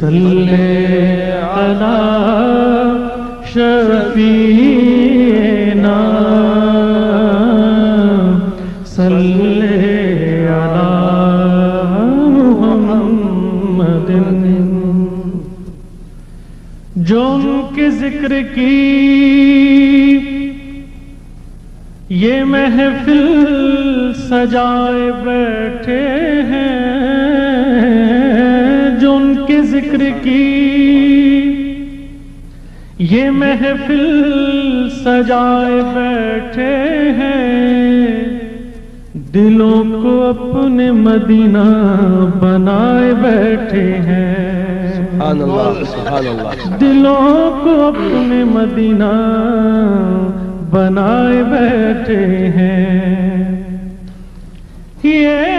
صلی علی شفیعنا صلی علی محمد جو ان کے ذکر کی یہ محفل سجائے بیٹھے ہیں، جو ان کے ذکر کی یہ محفل سجائے بیٹھے ہیں، دلوں کو اپنے مدینہ بنائے بیٹھے ہیں، سبحان اللہ سبحان اللہ، دلوں کو اپنے مدینہ بنائے بیٹھے ہیں۔ یہ